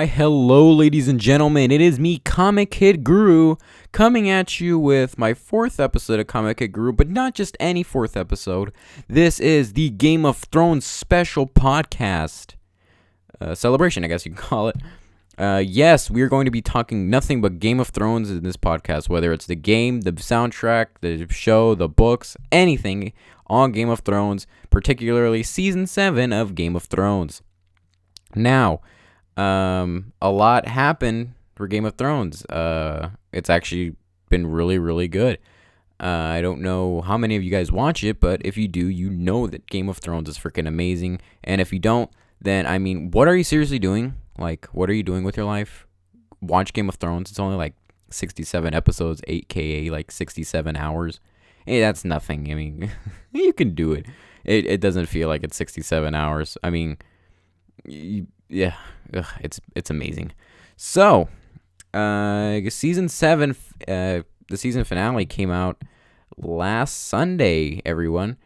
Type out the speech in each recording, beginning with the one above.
Why, hello, ladies and gentlemen. It is me, Comic Kid Guru, coming at you with my fourth episode of Comic Kid Guru, but not just any fourth episode. This is the Game of Thrones special podcast. Celebration, I guess you can call it. Yes, we are going to be talking nothing but Game of Thrones in this podcast, whether it's the game, the soundtrack, the show, the books, anything on Game of Thrones, particularly Season 7 of Game of Thrones. Now, a lot happened for Game of Thrones. It's actually been really, really good. I don't know how many of you guys watch it, but if you do, you know that Game of Thrones is freaking amazing. And if you don't, then, I mean, what are you seriously doing? Like, what are you doing with your life? Watch Game of Thrones. It's only like 67 episodes, aka like 67 hours. Hey, that's nothing. I mean, you can do it. It doesn't feel like it's 67 hours. I mean, yeah, it's amazing. So, season 7, the season finale came out last Sunday, everyone.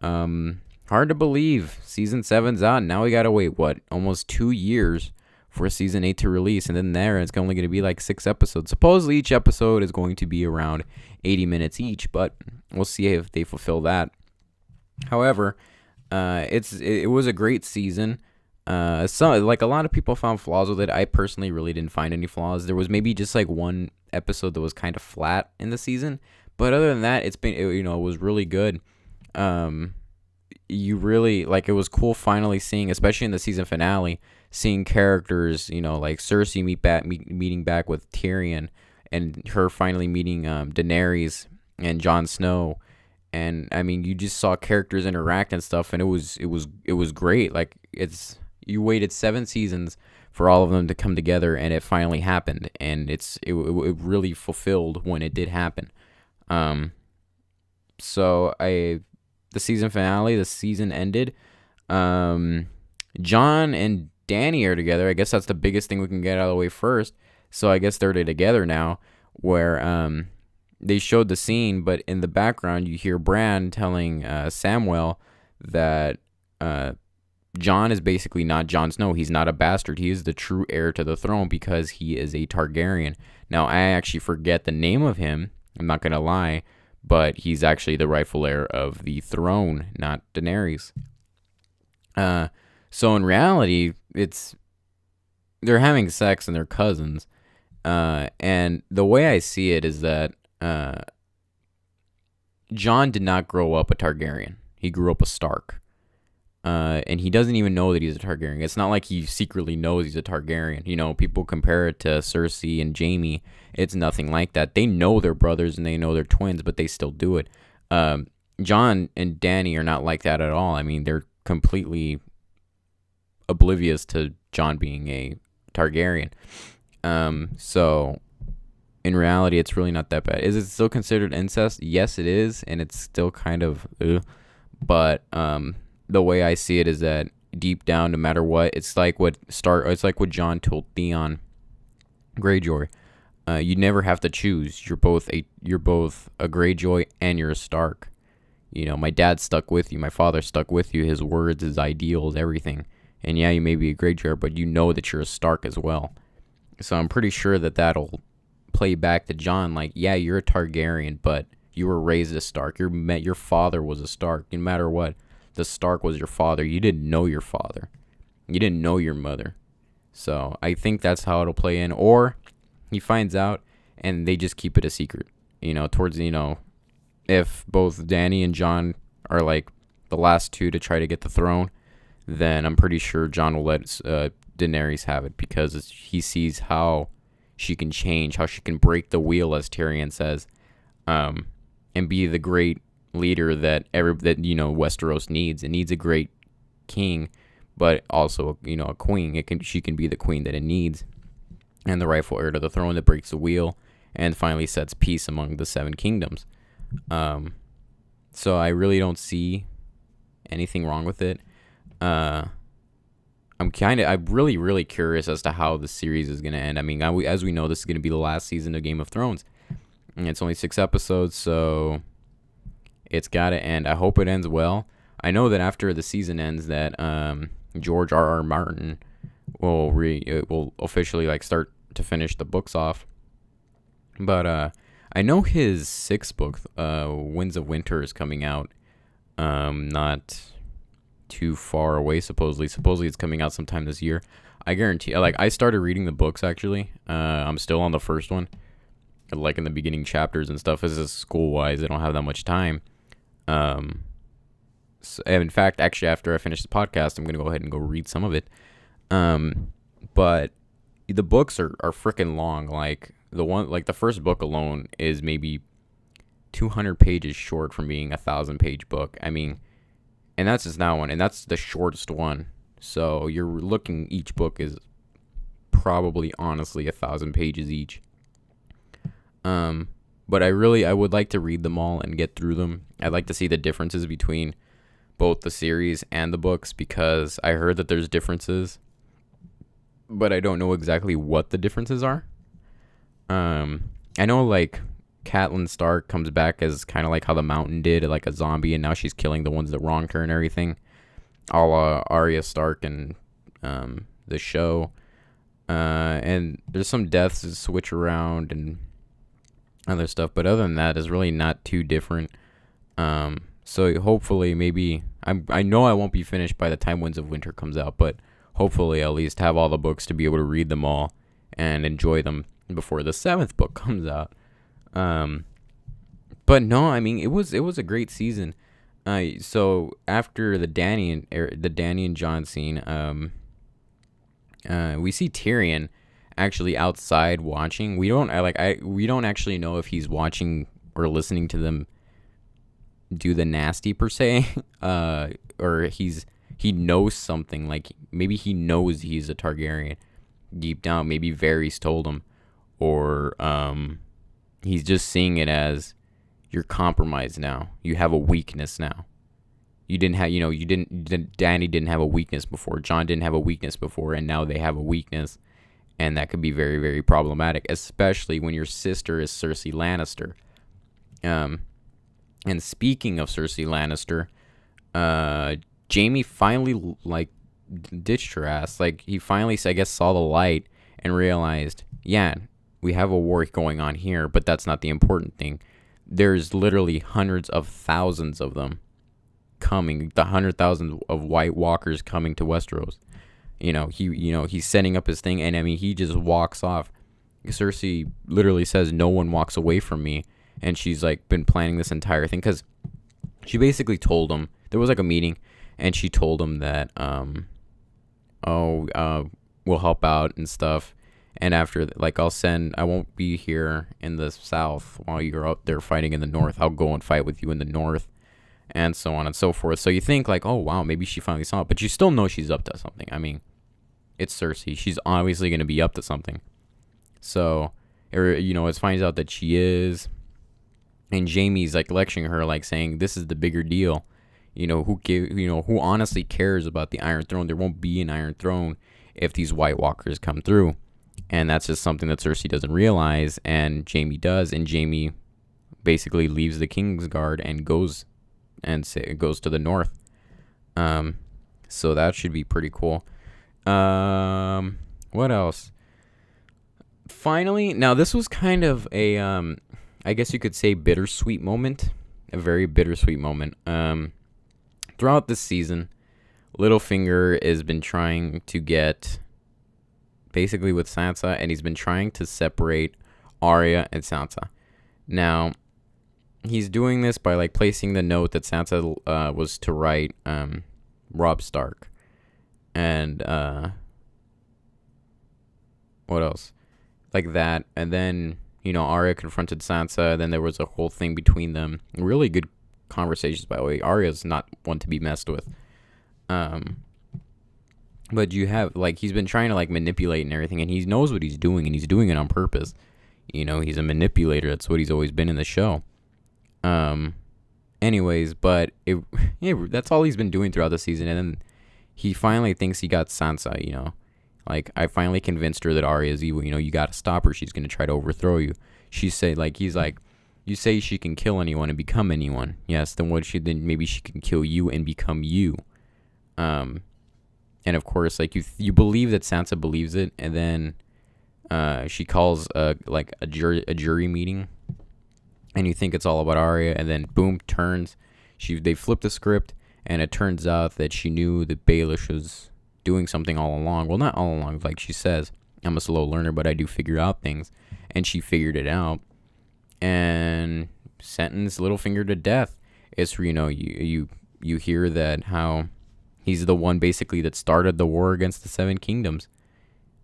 Hard to believe. Season 7's out. Now we gotta wait, almost 2 years for season 8 to release, and then it's only going to be like 6 episodes. Supposedly each episode is going to be around 80 minutes each, but we'll see if they fulfill that. However, it was a great season. Like a lot of people found flaws with it. I personally really didn't find any flaws. There was maybe just like one episode that was kind of flat in the season, but other than that, it was really good. You really it was cool finally seeing, especially in the season finale, seeing characters, like Cersei meeting back with Tyrion, and her finally meeting Daenerys and Jon Snow. And I mean, you just saw characters interact and stuff, and it was great. Like, you waited 7 seasons for all of them to come together, and it finally happened, and it really fulfilled when it did happen. So the season finale, the season ended. Jon and Dany are together. I guess that's the biggest thing we can get out of the way first. So I guess they're together now, where they showed the scene, but in the background you hear Bran telling Samwell that Jon is basically not Jon Snow. He's not a bastard. He is the true heir to the throne because he is a Targaryen. Now, I actually forget the name of him. I'm not going to lie, but he's actually the rightful heir of the throne, not Daenerys. So in reality, they're having sex and they're cousins. And the way I see it is that Jon did not grow up a Targaryen. He grew up a Stark. And he doesn't even know that he's a Targaryen. It's not like he secretly knows he's a Targaryen. People compare it to Cersei and Jaime. It's nothing like that. They know they're brothers and they know they're twins, but they still do it. Jon and Dany are not like that at all. I mean, they're completely oblivious to Jon being a Targaryen. So in reality, it's really not that bad. Is it still considered incest? Yes, it is, and it's still kind of but the way I see it is that deep down, no matter what, it's like what Jon told Theon Greyjoy. You never have to choose. You're both a Greyjoy and you're a Stark. My dad stuck with you. My father stuck with you. His words, his ideals, everything. And yeah, you may be a Greyjoy, but you know that you're a Stark as well. So I'm pretty sure that that'll play back to Jon. Like, yeah, you're a Targaryen, but you were raised a Stark. Your father was a Stark. No matter what, the Stark was your father. You didn't know your father. You didn't know your mother. So I think that's how it'll play in. Or he finds out and they just keep it a secret. If both Dany and Jon are like the last two to try to get the throne, then I'm pretty sure Jon will let Daenerys have it because he sees how she can change, how she can break the wheel, as Tyrion says, and be the great leader that Westeros needs. It needs a great king, but also a queen. She can be the queen that it needs, and the rightful heir to the throne that breaks the wheel and finally sets peace among the 7 kingdoms. So I really don't see anything wrong with it. I'm really, really curious as to how the series is going to end. I mean, as we know, this is going to be the last season of Game of Thrones. And it's only 6 episodes, so it's got to end. I hope it ends well. I know that after the season ends that George R.R. Martin will officially like start to finish the books off. But I know his sixth book, Winds of Winter, is coming out. Not too far away. Supposedly it's coming out sometime this year. I guarantee. Like, I started reading the books actually. I'm still on the first one, like in the beginning chapters and stuff. This is school wise. I don't have that much time. So, and in fact, actually, after I finish the podcast, I'm gonna go ahead and go read some of it. But the books are freaking long. Like the first book alone is maybe 200 pages short from being 1,000-page book. I mean, and that's just that one, and that's the shortest one. So you're looking, each book is probably honestly 1,000 pages each. But I would like to read them all and get through them. I'd like to see the differences between both the series and the books, because I heard that there's differences, but I don't know exactly what the differences are. I know like Catelyn Stark comes back as kind of like how the Mountain did, like a zombie, and now she's killing the ones that wronged her and everything, a la Arya Stark and the show. And there's some deaths that switch around and other stuff, but other than that, it's really not too different. So hopefully, maybe I know I won't be finished by the time Winds of Winter comes out, but hopefully at least have all the books to be able to read them all and enjoy them before the seventh book comes out. But no, I mean, it was a great season. So after the Dany and Jon scene, we see Tyrion actually outside watching. We don't actually know if he's watching or listening to them do the nasty per se, or he knows something. Like maybe he knows he's a Targaryen deep down. Maybe Varys told him, or he's just seeing it as, you're compromised now. You have a weakness now. Dany didn't have a weakness before. Jon didn't have a weakness before, and now they have a weakness, and that could be very, very problematic, especially when your sister is Cersei Lannister. And speaking of Cersei Lannister, Jaime finally ditched her ass. Like, he finally, I guess, saw the light and realized, yeah, we have a war going on here, but that's not the important thing. There's literally hundreds of thousands of them coming, the 100,000 of White Walkers coming to Westeros. He's setting up his thing, and I mean, he just walks off. Cersei literally says, "No one walks away from me," and she's like been planning this entire thing, because she basically told him, there was like a meeting, and she told him that we'll help out and stuff. And after, like, I won't be here in the south while you're out there fighting in the north. I'll go and fight with you in the north, and so on and so forth. So you think, like, oh, wow, maybe she finally saw it. But you still know she's up to something. I mean, it's Cersei. She's obviously going to be up to something. So, it finds out that she is. And Jaime's, like, lecturing her, like, saying, this is the bigger deal. Who honestly cares about the Iron Throne? There won't be an Iron Throne if these White Walkers come through. And that's just something that Cersei doesn't realize, and Jaime does. And Jaime basically leaves the Kingsguard and goes to the north. So that should be pretty cool. What else? Finally, now this was kind of a, I guess you could say, bittersweet moment. A very bittersweet moment. Throughout this season, Littlefinger has been trying to get, basically with Sansa, and he's been trying to separate Arya and Sansa. Now, he's doing this by, like, placing the note that Sansa was to write Robb Stark. And what else? Like that. And then, Arya confronted Sansa. Then there was a whole thing between them. Really good conversations, by the way. Arya's not one to be messed with. But you have, like, he's been trying to, like, manipulate and everything, and he knows what he's doing, and he's doing it on purpose. He's a manipulator. That's what he's always been in the show. Anyways, but that's all he's been doing throughout the season, and then he finally thinks he got Sansa, Like, I finally convinced her that Arya is evil. You got to stop her. She's going to try to overthrow you. He's like, you say she can kill anyone and become anyone. Yes, then maybe she can kill you and become you. And of course, like you believe that Sansa believes it, and then she calls like a jury meeting, and you think it's all about Arya, and then boom, turns. They flip the script, and it turns out that she knew that Baelish was doing something all along. Well, not all along, like she says. I'm a slow learner, but I do figure out things, and she figured it out, and sentenced Littlefinger to death. It's you hear that how he's the one basically that started the war against the Seven Kingdoms.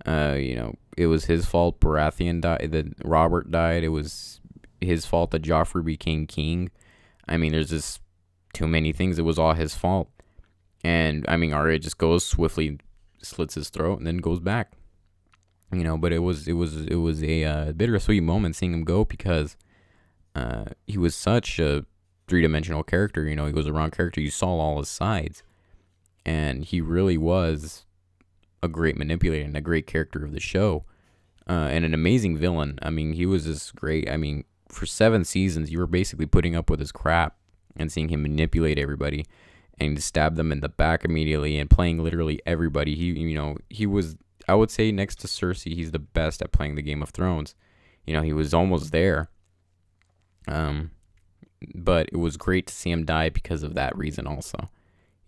It was his fault Baratheon died, that Robert died. It was his fault that Joffrey became king. I mean, there's just too many things. It was all his fault. And I mean, Arya just goes swiftly, slits his throat, and then goes back. But it was a bittersweet moment seeing him go, because he was such a three-dimensional character. He was a wrong character. You saw all his sides, and he really was a great manipulator and a great character of the show, and an amazing villain. I mean, he was just great. I mean, for 7 seasons, you were basically putting up with his crap and seeing him manipulate everybody and stab them in the back immediately and playing literally everybody. He was, I would say, next to Cersei, he's the best at playing the Game of Thrones. He was almost there. But it was great to see him die because of that reason also.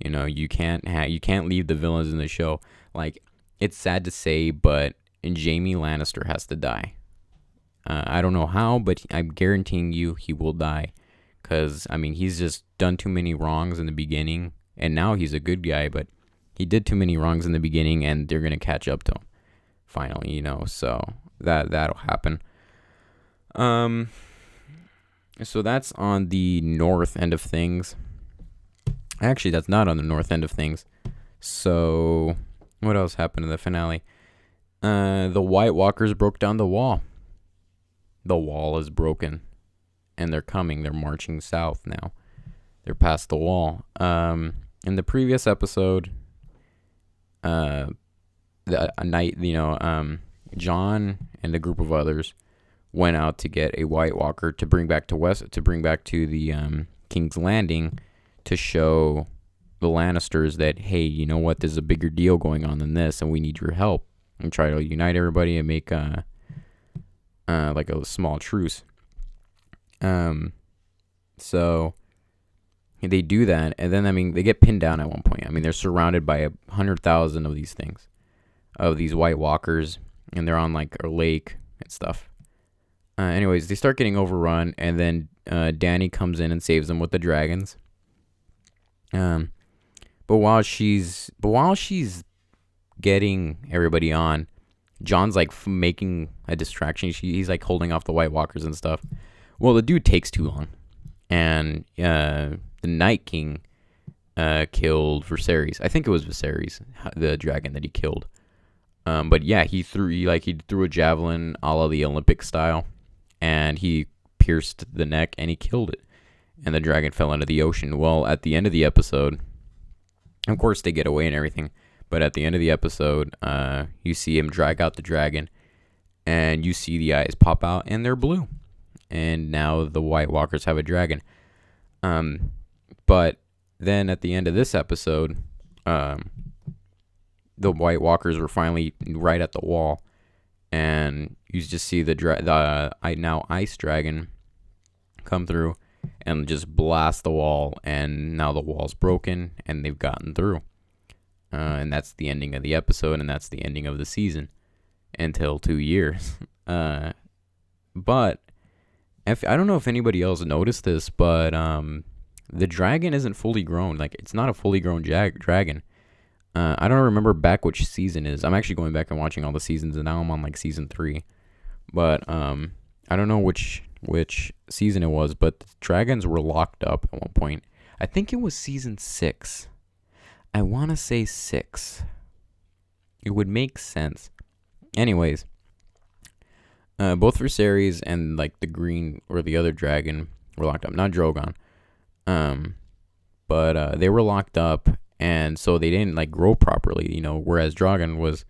You can't leave the villains in the show. Like, it's sad to say, but Jaime Lannister has to die. I don't know how, but I'm guaranteeing you he will die. Because, I mean, he's just done too many wrongs in the beginning. And now he's a good guy, but he did too many wrongs in the beginning, and they're going to catch up to him. Finally, so that'll happen. So that's on the north end of things. Actually, that's not on the north end of things. So, what else happened in the finale? The White Walkers broke down the wall. The wall is broken. And they're coming. They're marching south now. They're past the wall. In the previous episode, Jon and a group of others went out to get a White Walker to bring back to the King's Landing, to show the Lannisters that, hey, you know what, there's a bigger deal going on than this, and we need your help, and try to unite everybody and make like a small truce. So they do that, and then, I mean, they get pinned down at one point. I mean, they're surrounded by 100,000 of these things, of these White Walkers, and they're on like a lake and stuff. Anyways, they start getting overrun, and then Dany comes in and saves them with the dragons. But while she's getting everybody on, Jon's like making a distraction. He's like holding off the White Walkers and stuff. Well, the dude takes too long, and the Night King killed Viserys. I think it was Viserys, the dragon that he killed. But yeah, he threw a javelin a la the Olympic style, and he pierced the neck and he killed it, and the dragon fell into the ocean. Well, at the end of the episode, of course they get away and everything, but at the end of the episode, you see him drag out the dragon, and you see the eyes pop out, and they're blue, and now the White Walkers have a dragon. But then at the end of this episode, the White Walkers were finally right at the wall, and you just see the now ice dragon come through and just blast the wall, and now the wall's broken and they've gotten through. And that's the ending of the episode, and that's the ending of the season until 2 years. But I don't know if anybody else noticed this, but the dragon isn't fully grown. Like, it's not a fully grown dragon. I don't remember back which season it is. I'm actually going back and watching all the seasons, and now I'm on like season 3. But I don't know which season it was, but the dragons were locked up at one point. I think it was season 6. I want to say 6. It would make sense. Anyways, both Viserys and like the green or the other dragon were locked up. Not Drogon. But they were locked up, and so they didn't like grow properly, whereas Drogon was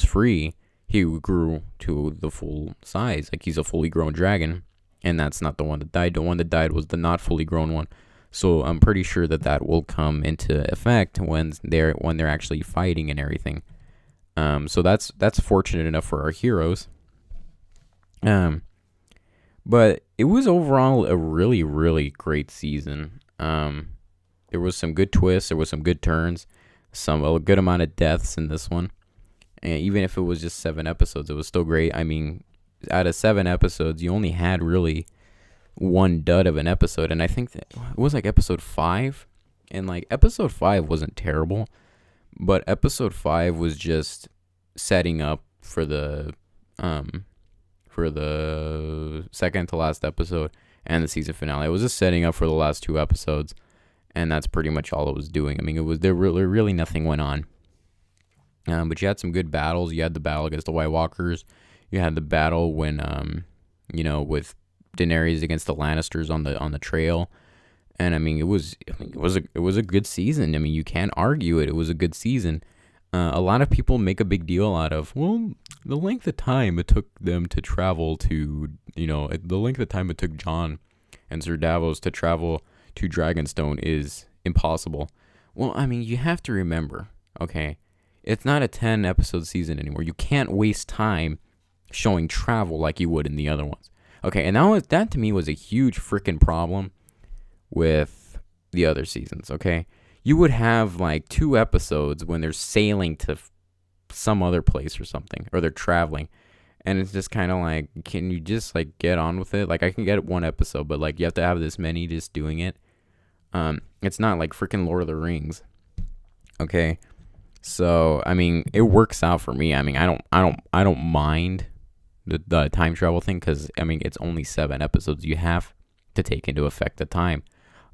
free. He grew to the full size. Like, he's a fully grown dragon, and that's not the one that died. The one that died was the not fully grown one. So I'm pretty sure that will come into effect when they're actually fighting and everything. So that's fortunate enough for our heroes. But it was overall a really, really great season. There was some good twists, there was some good turns, a good amount of deaths in this one. And even if it was just 7 episodes, it was still great. I mean, out of 7 episodes, you only had really one dud of an episode, and I think that it was like episode 5, and like episode 5 wasn't terrible, but episode 5 was just setting up for the second to last episode and the season finale. It was just setting up for the last 2 episodes, and that's pretty much all it was doing. I mean, there really nothing went on. But you had some good battles. You had the battle against the White Walkers. You had the battle when with Daenerys against the Lannisters on the trail. And I mean, it was a good season. I mean, you can't argue it. It was a good season. A lot of people make a big deal out of, well, the length of time it took them to travel to, the length of time it took Jon and Sir Davos to travel to Dragonstone is impossible. Well, I mean, you have to remember, okay, it's not a 10 episode season anymore. You can't waste time showing travel like you would in the other ones. Okay, and that to me was a huge freaking problem with the other seasons, okay? You would have like 2 episodes when they're sailing to some other place or something, or they're traveling, and it's just kind of like, can you just like get on with it? Like, I can get 1 episode, but like you have to have this many just doing it. It's not like freaking Lord of the Rings, okay? So I mean, it works out for me. I mean, I don't mind the time travel thing, because I mean, it's only 7 episodes. You have to take into effect the time.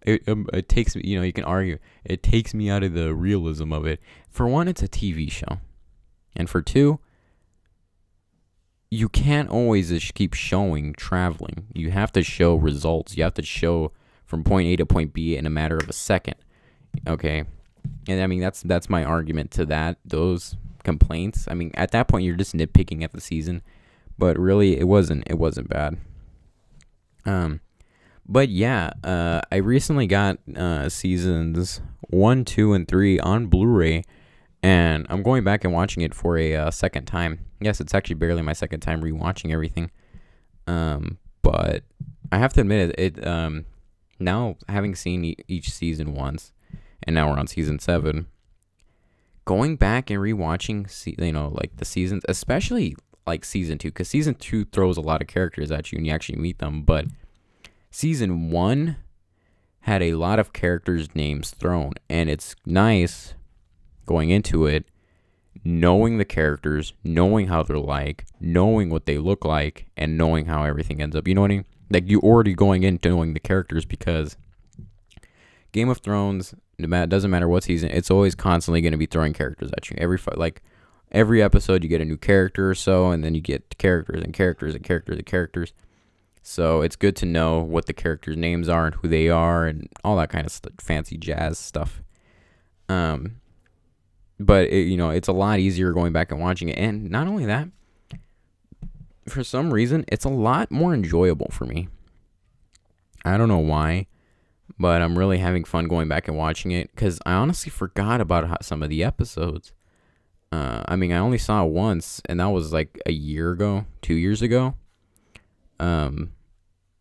It takes me, you can argue, it takes me out of the realism of it. For one, it's a TV show, and for 2, you can't always just keep showing traveling. You have to show results. You have to show from point A to point B in a matter of a second. Okay, and I mean, that's my argument to those complaints. I mean, at that point, you're just nitpicking at the season, but really, it wasn't bad. But yeah, I recently got seasons 1, 2, and 3 on Blu-ray, and I'm going back and watching it for a second time. Yes, it's actually barely my second time rewatching everything. But I have to admit it. Now having seen each season once, and now we're on season 7. Going back and rewatching, like the seasons, especially like season 2, because season 2 throws a lot of characters at you and you actually meet them, but season 1 had a lot of characters' names thrown, and it's nice going into it, knowing the characters, knowing how they're like, knowing what they look like, and knowing how everything ends up. You know what I mean? Like, you already going into knowing the characters, because Game of Thrones, it doesn't matter what season, it's always constantly going to be throwing characters at you. Every episode, you get a new character or so, and then you get characters and characters and characters and characters. So it's good to know what the characters' names are and who they are and all that kind of fancy jazz stuff. But it's a lot easier going back and watching it. And not only that, for some reason, it's a lot more enjoyable for me. I don't know why, but I'm really having fun going back and watching it, because I honestly forgot about some of the episodes. I mean, I only saw it once, and that was like a year ago, 2 years ago.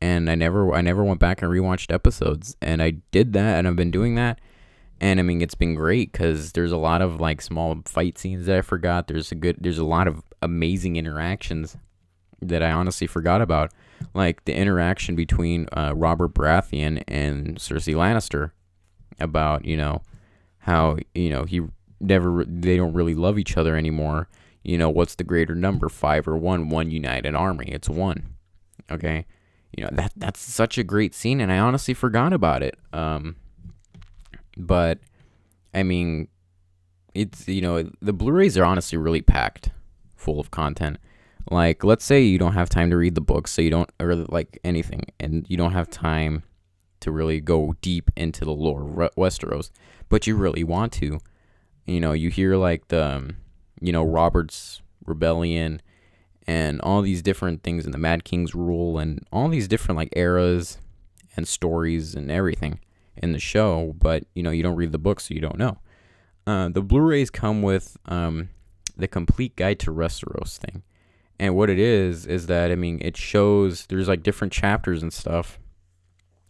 And I never went back and rewatched episodes, and I did that, and I've been doing that, and I mean, it's been great, because there's a lot of like small fight scenes that I forgot. There's a lot of amazing interactions that I honestly forgot about, like the interaction between Robert Baratheon and Cersei Lannister about how they don't really love each other anymore. What's the greater number, 5 or 1? One united army, it's 1. Okay. That's such a great scene, and I honestly forgot about it. But I mean, it's the Blu-rays are honestly really packed full of content. Like, let's say you don't have time to read the books, so you don't, or like anything, and you don't have time to really go deep into the lore of Westeros, but you really want to. You hear like the Robert's rebellion and all these different things, and the Mad King's rule, and all these different like eras and stories and everything. in the show, but you don't read the book, so you don't know. The Blu-rays come with the complete guide to Westeros thing, and what it is that it shows there's like different chapters and stuff,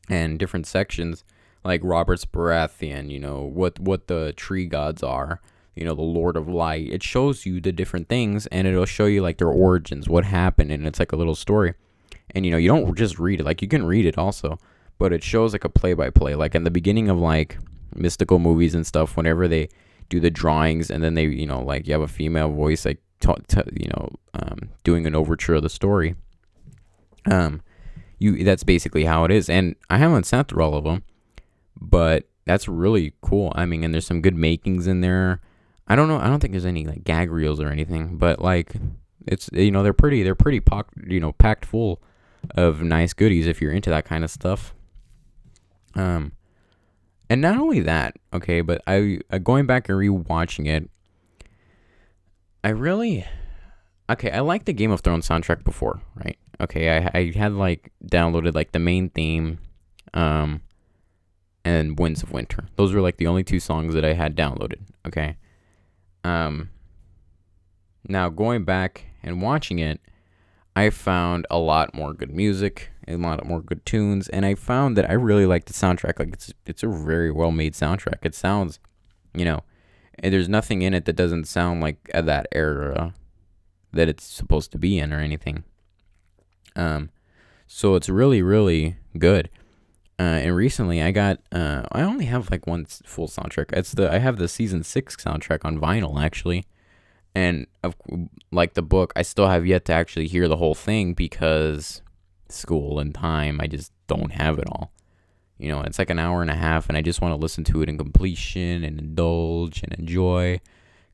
and different sections, like Robert's Baratheon, what the tree gods are, the Lord of Light. It shows you the different things, and it'll show you like their origins, what happened, and it's like a little story. And you don't just read it, like you can read it also, but it shows like a play-by-play, like in the beginning of like mystical movies and stuff, whenever they do the drawings, and then they like you have a female voice like doing an overture of the story. That's basically how it is, and I haven't sat through all of them, but that's really cool. And there's some good makings in there. I don't know. I don't think there's any like gag reels or anything, but like it's they're pretty packed full of nice goodies if you're into that kind of stuff. And not only that, okay, but I going back and rewatching it, I like the Game of Thrones soundtrack before, right? Okay, I had like downloaded like the main theme, and Winds of Winter. Those were like the only two songs that I had downloaded. Okay. Now going back and watching it, I found a lot more good music, a lot more good tunes, and I found that I really like the soundtrack. Like it's a very well made soundtrack. It sounds, and there's nothing in it that doesn't sound like at that era that it's supposed to be in or anything. So it's really, really good. And recently I got, I only have like one full soundtrack. I have the season 6 soundtrack on vinyl actually. And like the book, I still have yet to actually hear the whole thing because school and time, I just don't have it all. It's like an hour and a half, and I just want to listen to it in completion and indulge and enjoy,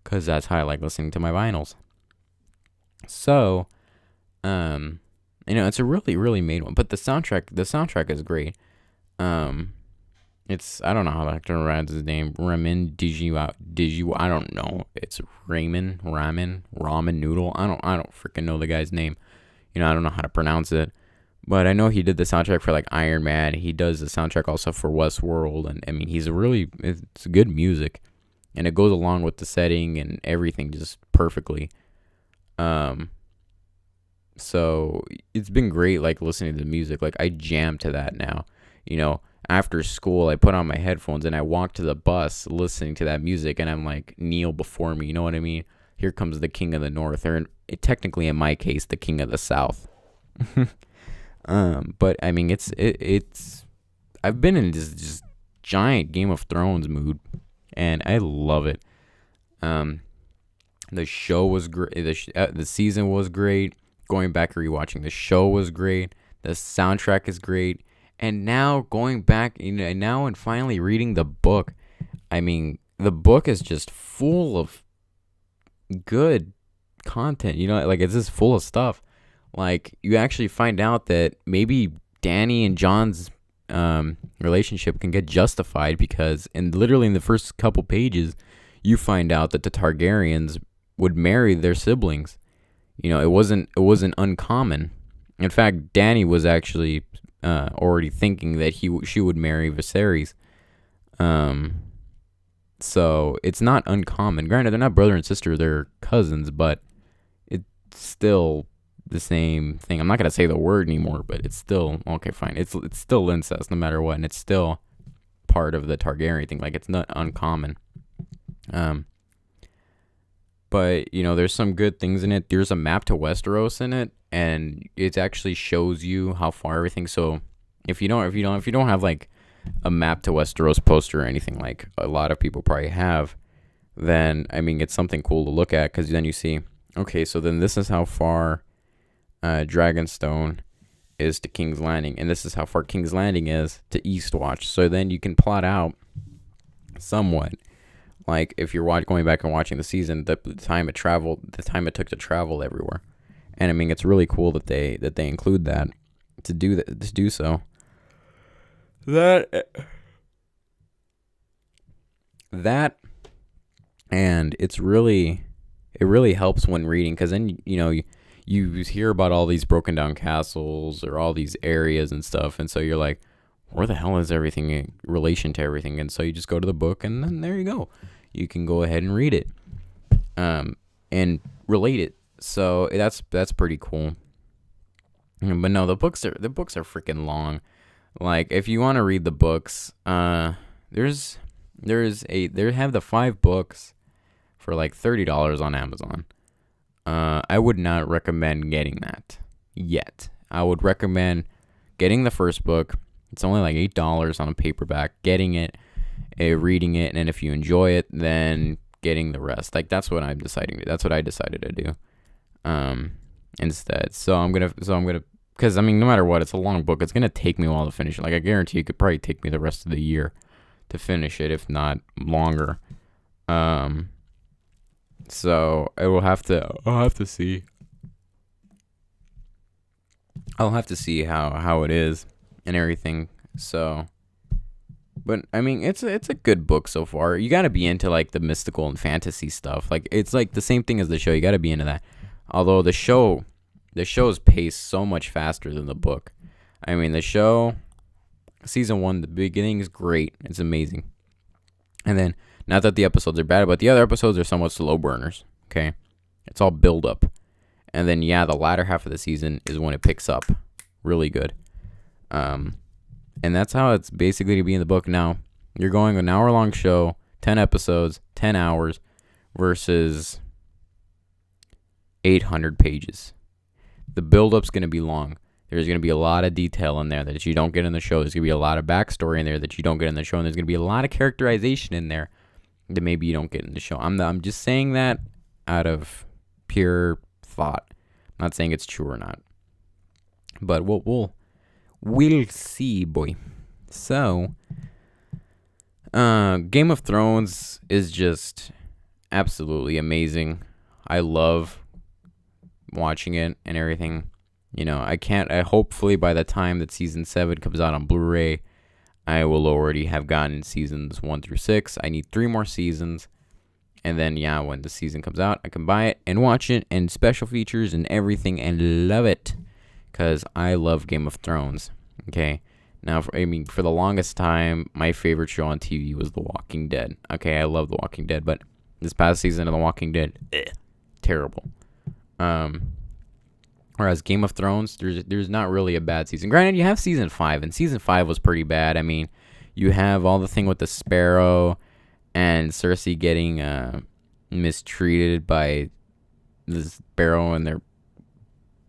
because that's how I like listening to my vinyls. So, it's a really, really made one. But the soundtrack is great. It's, I don't know how to pronounce his name. Ramin Djawadi. I don't know. It's ramen noodle. I don't freaking know the guy's name. I don't know how to pronounce it. But I know he did the soundtrack for like Iron Man. He does the soundtrack also for Westworld, and it's good music, and it goes along with the setting and everything just perfectly. So it's been great, like listening to the music. Like I jam to that now. After school, I put on my headphones and I walk to the bus listening to that music, and I'm like, kneel before me. You know what I mean? Here comes the King of the North, or technically in my case, the King of the South. But it's I've been in this just giant Game of Thrones mood, and I love it. The show was great. The season was great. Going back and rewatching the show was great. The soundtrack is great. And now going back, and finally reading the book, the book is just full of good content. Like it's just full of stuff. Like you actually find out that maybe Dany and Jon's relationship can get justified because, literally in the first couple pages, you find out that the Targaryens would marry their siblings. It wasn't uncommon. In fact, Dany was actually already thinking that she would marry Viserys. So it's not uncommon. Granted, they're not brother and sister; they're cousins, but it's still the same thing. I'm not gonna say the word anymore, but it's still okay. Fine, it's still incest, no matter what, and it's still part of the Targaryen thing. Like it's not uncommon. But there's some good things in it. There's a map to Westeros in it, and it actually shows you how far everything. So if you don't have like a map to Westeros poster or anything like a lot of people probably have, then it's something cool to look at, because then you see, okay, so then this is how far Dragonstone is to King's Landing, and this is how far King's Landing is to Eastwatch. So then you can plot out somewhat, like if you're going back and watching the season, the time it took to travel everywhere. And it's really cool that they include that to do so. That and it really helps when reading, because then you hear about all these broken down castles or all these areas and stuff, and so you're like, where the hell is everything in relation to everything? And so you just go to the book, and then there you go. You can go ahead and read it, and relate it. So that's pretty cool. But no, the books are freaking long. Like, if you want to read the books, they have the 5 books for like $30 on Amazon. I would not recommend getting that yet. I would recommend getting the first book. It's only like $8 on a paperback. Getting it, reading it, and if you enjoy it, then getting the rest. Like, that's what I'm deciding to. That's what I decided to do. Instead. So I'm gonna, because I mean, no matter what, it's a long book. It's gonna take me a while to finish it. Like, I guarantee it could probably take me the rest of the year to finish it, if not longer. So I'll have to see. I'll have to see how it is and everything. So, but I mean, it's a good book so far. You got to be into like the mystical and fantasy stuff. Like, it's like the same thing as the show. You got to be into that. Although the show's paced so much faster than the book. I mean, the show, season 1, the beginning is great. It's amazing. And then, not that the episodes are bad, but the other episodes are somewhat slow burners. Okay, it's all build up. And then, yeah, the latter half of the season is when it picks up really good. And that's how it's basically to be in the book. Now, you're going an hour-long show, 10 episodes, 10 hours, versus 800 pages. The build-up's going to be long. There's going to be a lot of detail in there that you don't get in the show. There's going to be a lot of backstory in there that you don't get in the show. And there's going to be a lot of characterization in there that maybe you don't get in the show. I'm just saying that out of pure thought. I'm not saying it's true or not. But we'll see, boy. So, Game of Thrones is just absolutely amazing. I love watching it and everything. You know, hopefully by the time that season 7 comes out on Blu-ray, I will already have gotten seasons 1 through 6. I need 3 more seasons. And then, yeah, when the season comes out, I can buy it and watch it and special features and everything and love it. Because I love Game of Thrones. Okay. Now, for the longest time, my favorite show on TV was The Walking Dead. Okay, I love The Walking Dead, but this past season of The Walking Dead, terrible. Whereas Game of Thrones, there's not really a bad season. Granted, you have season 5, and season 5 was pretty bad. I mean, you have all the thing with the sparrow and Cersei getting mistreated by the sparrow and their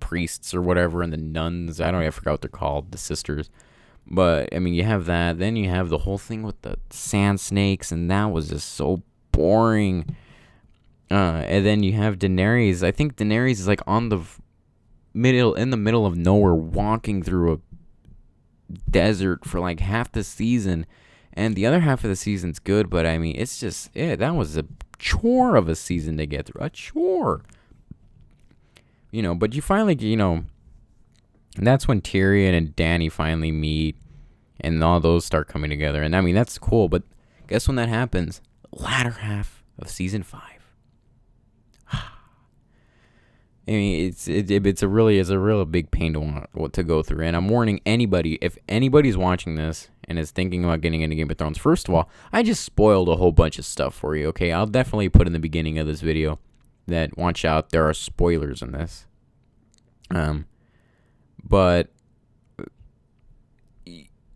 priests or whatever, and the nuns. I forgot what they're called, the sisters. But, I mean, you have that. Then you have the whole thing with the sand snakes, and that was just so boring. And then you have Daenerys. I think Daenerys is like in the middle of nowhere, walking through a desert for like half the season, and the other half of the season's good. But I mean, it's just that was a chore of a season to get through. A chore, But you finally, and that's when Tyrion and Dany finally meet, and all those start coming together. And I mean, that's cool. But guess when that happens? Latter half of season 5. I mean, it's a real big pain to go through, and I'm warning anybody, if anybody's watching this and is thinking about getting into Game of Thrones. First of all, I just spoiled a whole bunch of stuff for you. Okay, I'll definitely put in the beginning of this video that watch out, there are spoilers in this. But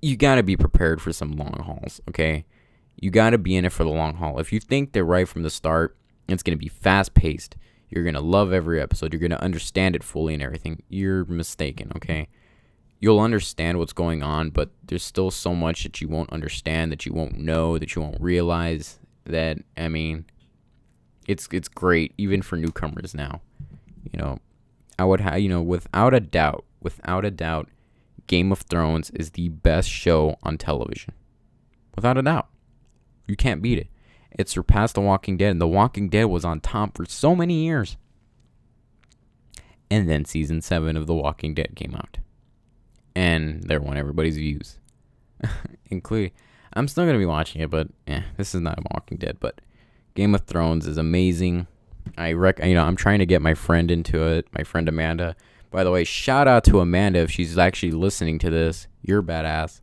you gotta be prepared for some long hauls. Okay, you gotta be in it for the long haul. If you think that right from the start it's gonna be fast paced, you're going to love every episode, you're going to understand it fully and everything, you're mistaken, okay? You'll understand what's going on, but there's still so much that you won't understand, that you won't know, that you won't realize. That, I mean, it's great, even for newcomers now. I would have, without a doubt, Game of Thrones is the best show on television. Without a doubt. You can't beat it. It surpassed The Walking Dead, and The Walking Dead was on top for so many years. And then season 7 of The Walking Dead came out. And there won everybody's views. Including, I'm still going to be watching it, but this is not Walking Dead. But Game of Thrones is amazing. I'm trying to get my friend into it, my friend Amanda. By the way, shout out to Amanda if she's actually listening to this. You're badass.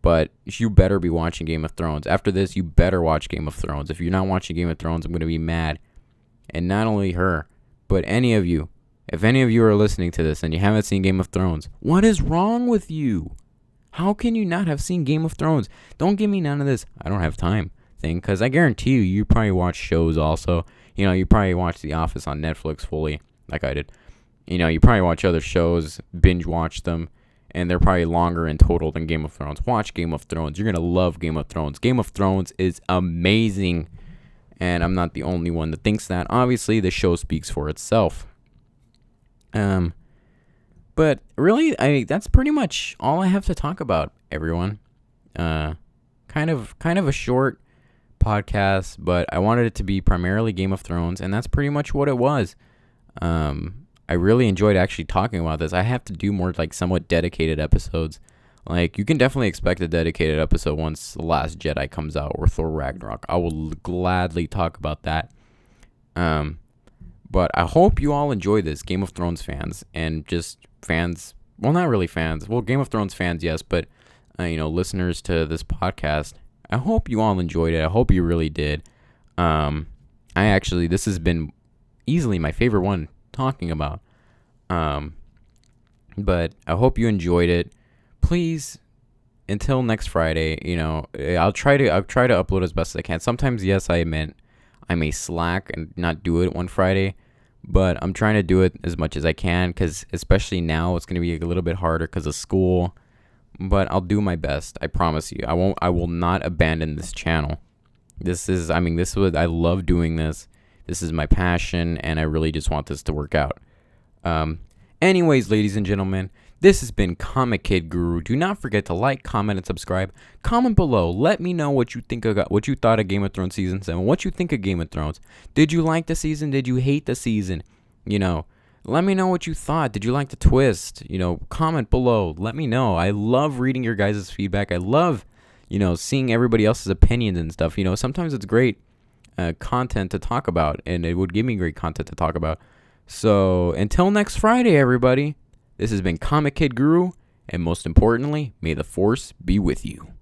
But you better be watching Game of Thrones. After this, you better watch Game of Thrones. If you're not watching Game of Thrones, I'm going to be mad. And not only her, but any of you. If any of you are listening to this and you haven't seen Game of Thrones, what is wrong with you? How can you not have seen Game of Thrones? Don't give me none of this "I don't have time" thing, because I guarantee you probably watch shows also. You probably watch The Office on Netflix fully, like I did. You probably watch other shows, binge watch them, and they're probably longer in total than Game of Thrones. Watch Game of Thrones. You're going to love Game of Thrones. Game of Thrones is amazing, and I'm not the only one that thinks that. Obviously, the show speaks for itself. But really, that's pretty much all I have to talk about, everyone. Kind of a short podcast, but I wanted it to be primarily Game of Thrones, and that's pretty much what it was. I really enjoyed actually talking about this. I have to do more like somewhat dedicated episodes. Like, you can definitely expect a dedicated episode once The Last Jedi comes out or Thor Ragnarok. I will gladly talk about that. But I hope you all enjoy this, Game of Thrones fans, and just fans. Well, not really fans. Well, Game of Thrones fans, yes, but listeners to this podcast. I hope you all enjoyed it. I hope you really did. This has been easily my favorite one talking about. But I hope you enjoyed it. Please, until next Friday, I'll try to upload as best as I can. Sometimes, yes, I may slack and not do it one Friday, but I'm trying to do it as much as I can, because especially now it's going to be a little bit harder because of school. But I'll do my best. I promise you. I will not abandon this channel. I love doing this. This is my passion, and I really just want this to work out. Anyways, ladies and gentlemen, this has been Comic Kid Guru. Do not forget to like, comment, and subscribe. Comment below. Let me know what you thought of Game of Thrones Season 7. What you think of Game of Thrones. Did you like the season? Did you hate the season? Let me know what you thought. Did you like the twist? Comment below. Let me know. I love reading your guys' feedback. I love, seeing everybody else's opinions and stuff. Sometimes it's great content to talk about, and it would give me great content to talk about. So until next Friday, everybody, this has been Comic Kid Guru, and most importantly, may the Force be with you.